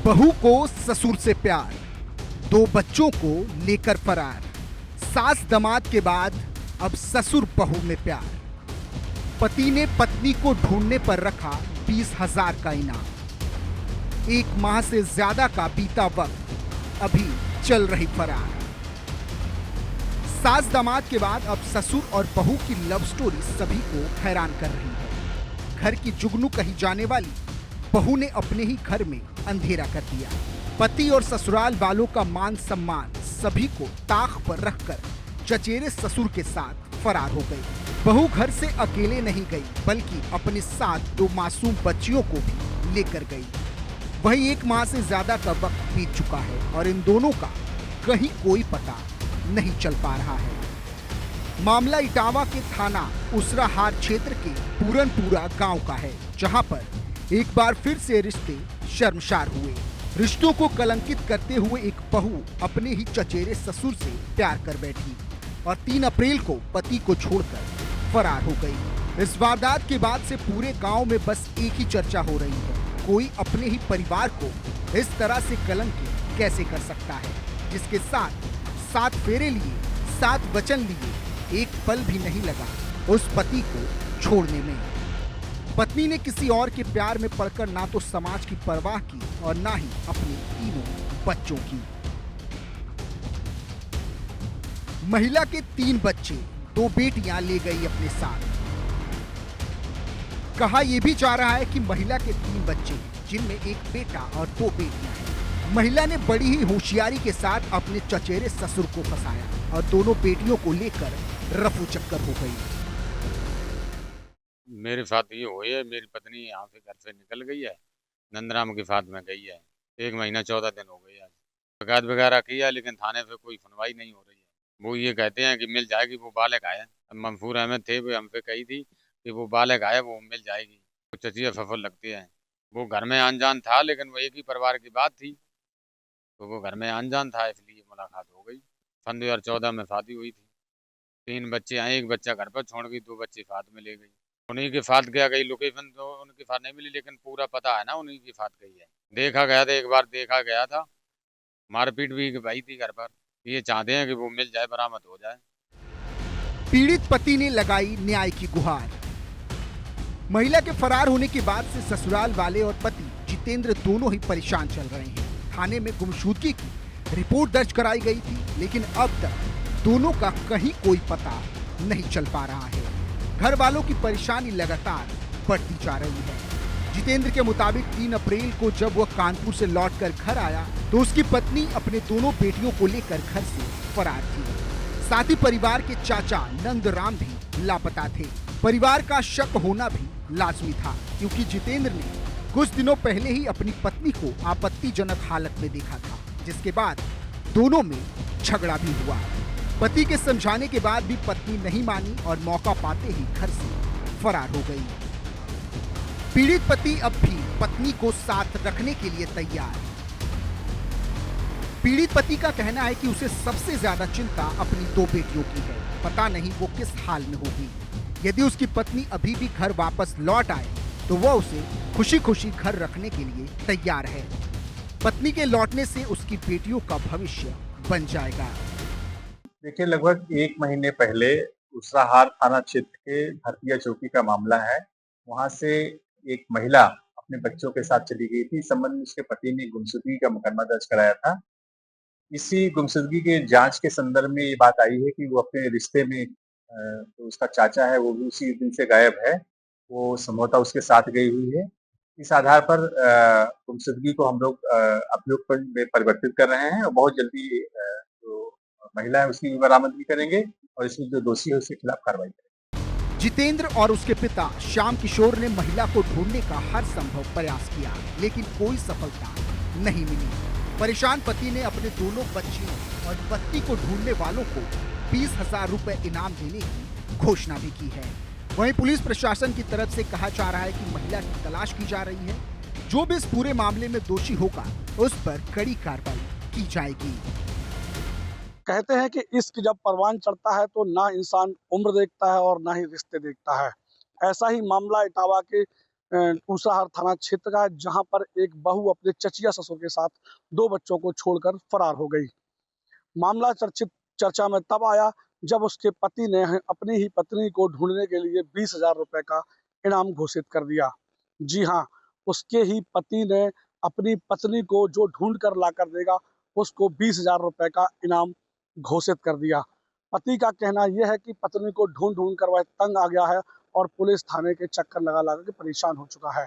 बहू को ससुर से प्यार, दो बच्चों को लेकर फरार। सास दामाद के बाद अब ससुर बहू में प्यार। पति ने पत्नी को ढूंढने पर रखा 20,000 का इनाम। 1 माह से ज्यादा का बीता वक्त, अभी चल रही फरार। सास दामाद के बाद अब ससुर और बहू की लव स्टोरी सभी को हैरान कर रही है। घर की जुगनू कही जाने वाली बहू ने अपने ही घर में अंधेरा कर दिया। पति और ससुराल वालों का मान सम्मान सभी को ताक पर रखकर चचेरे ससुर के साथ फरार हो गई। बहू घर से अकेले नहीं गई, बल्कि अपने साथ 2 मासूम बच्चियों को भी लेकर गई। वही 1 माह से ज्यादा का वक्त बीत चुका है और इन दोनों का कहीं कोई पता नहीं चल पा रहा है। मामला इटावा के थाना उसराहार क्षेत्र के पूरनपुरा गांव का है, जहां पर एक बार फिर से रिश्ते शर्मसार हुए। रिश्तों को कलंकित करते हुए एक बहू अपने ही चचेरे ससुर से प्यार कर बैठी और 3 अप्रैल को पति को छोड़कर फरार हो गई। इस वारदात के बाद से पूरे गांव में बस एक ही चर्चा हो रही है, कोई अपने ही परिवार को इस तरह से कलंकित कैसे कर सकता है, जिसके साथ 7 फेरे लिए, 7 वचन लिए, एक पल भी नहीं लगा उस पति को छोड़ने में। पत्नी ने किसी और के प्यार में पड़कर ना तो समाज की परवाह की और ना ही अपने 3 बच्चों की। महिला के 3 बच्चे, 2 बेटियां ले गई अपने साथ। कहा यह भी जा रहा है कि महिला के 3 बच्चे हैं, जिनमें एक बेटा और 2 बेटियां हैं। महिला ने बड़ी ही होशियारी के साथ अपने चचेरे ससुर को फंसाया और दोनों बेटियों को लेकर रफू चक्कर हो गई। मेरे साथ ये हुई है। मेरी पत्नी यहाँ से घर से निकल गई है, नंदराम की साथ में गई है। 1 महीना 14 दिन हो गई है। शिकायत वगैरह की है, लेकिन थाने पे कोई सुनवाई नहीं हो रही है। वो ये कहते हैं कि मिल जाएगी, वो बालक आए। मंसूर अहमद थे, वो हम पे कही थी कि वो बालक आए, वो मिल जाएगी। वो चचिया सफल लगती है। वो घर में अनजान था, लेकिन वो एक ही परिवार की बात थी, तो वो घर में अनजान था, इसलिए मुलाकात हो गई। सन 2014 में शादी हुई थी। 3 बच्चे आए, 1 बच्चा घर पर छोड़ गई, 2 बच्चे साथ में ले गई। उन्हीं के साथ गया, गई लोकेशन तो उनके साथ नहीं मिली, लेकिन पूरा पता है ना, उन्हीं के साथ गई है। देखा गया था, एक बार देखा गया था, मारपीट भी भाई थी घर पर। ये चाहते हैं कि वो मिल जाए, बरामद हो जाए। पीड़ित पति ने लगाई न्याय की गुहार। महिला के फरार होने के बाद से ससुराल वाले और पति जितेंद्र दोनों ही परेशान चल रहे हैं। थाने में गुमशुदगी की रिपोर्ट दर्ज कराई गई थी, लेकिन अब तक दोनों का कहीं कोई पता नहीं चल पा रहा है। घर वालों की परेशानी लगातार बढ़ती जा रही है। जितेंद्र के मुताबिक 3 अप्रैल को जब वह कानपुर से लौटकर घर आया, तो उसकी पत्नी अपने दोनों बेटियों को लेकर घर से फरार थी। साथ ही परिवार के चाचा नंदराम भी लापता थे। परिवार का शक होना भी लाजमी था, क्योंकि जितेंद्र ने कुछ दिनों पहले ही अपनी पत्नी को आपत्तिजनक हालत में देखा था, जिसके बाद दोनों में झगड़ा भी हुआ। पति के समझाने के बाद भी पत्नी नहीं मानी और मौका पाते ही घर से फरार हो गई। पीड़ित पति अब भी पत्नी को साथ रखने के लिए तैयार। पीड़ित पति का कहना है कि उसे सबसे ज्यादा चिंता अपनी 2 बेटियों की है। पता नहीं वो किस हाल में होगी। यदि उसकी पत्नी अभी भी घर वापस लौट आए, तो वह उसे खुशी खुशी घर रखने के लिए तैयार है। पत्नी के लौटने से उसकी बेटियों का भविष्य बन जाएगा। देखिए, लगभग 1 महीने पहले उसराहार थाना क्षेत्र के भरतिया चौकी का मामला है। वहां से एक महिला अपने बच्चों के साथ चली गई थी। इस संबंध में उसके पति ने गुमशुदगी का मुकदमा दर्ज कराया था। इसी गुमशुदगी के जांच के संदर्भ में ये बात आई है कि वो अपने रिश्ते में जो उसका चाचा है, वो भी उसी दिन से गायब है। वो संभवतः उसके साथ गई हुई है। इस आधार पर गुमशुदगी को हम लोग अभियोग में परिवर्तित कर रहे हैं और बहुत जल्दी जो महिला है उसकी भी बरामदगी करेंगे और इसमें जो दोषी है उसके खिलाफ कार्रवाई करेंगे। जितेंद्र और उसके पिता श्याम किशोर ने महिला को ढूंढने का हर संभव प्रयास किया, लेकिन कोई सफलता नहीं मिली। परेशान पति ने अपने दोनों बच्चियों और पत्नी को ढूंढने वालों को 20,000 रुपए इनाम देने की घोषणा भी की है। वहीं पुलिस प्रशासन की तरफ से कहा जा रहा है कि महिला की तलाश की जा रही है। जो भी इस पूरे मामले में दोषी होगा, उस पर कड़ी कार्रवाई की जाएगी। कहते हैं कि इश्क जब परवान चढ़ता है तो ना इंसान उम्र देखता है और ना ही रिश्ते देखता है। ऐसा ही मामला इटावा के उसराहार थाना क्षेत्र का है, जहां पर एक बहू अपने चचिया ससुर के साथ 2 बच्चों को छोड़कर फरार हो गई। मामला चर्चा में तब आया जब उसके पति ने अपनी ही पत्नी को ढूंढने के लिए 20,000 रुपए का इनाम घोषित कर दिया। जी हाँ, उसके ही पति ने अपनी पत्नी को जो ढूंढ कर ला कर देगा, उसको 20,000 रुपए का इनाम घोषित कर दिया। पति का कहना यह है कि पत्नी को ढूंढ कर वह तंग आ गया है और पुलिस थाने के चक्कर लगा के परेशान हो चुका है।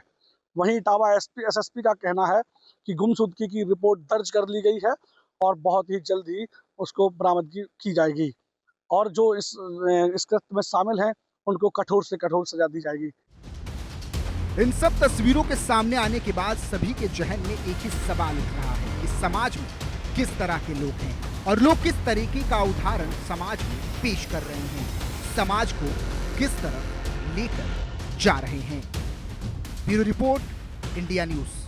वहीं इटावा एसएसपी का कहना है कि गुमशुदगी की रिपोर्ट दर्ज कर ली गई है और बहुत ही जल्द ही उसको बरामदगी की जाएगी और जो इस कृत्य में शामिल हैं उनको कठोर से कठोर सजा दी जाएगी। इन सब तस्वीरों के सामने आने के बाद सभी के जहन में एक ही सवाल उठ रहा है कि समाज में किस तरह के लोग हैं और लोग किस तरीके का उदाहरण समाज में पेश कर रहे हैं, समाज को किस तरफ लेकर जा रहे हैं। Bureau report, India news.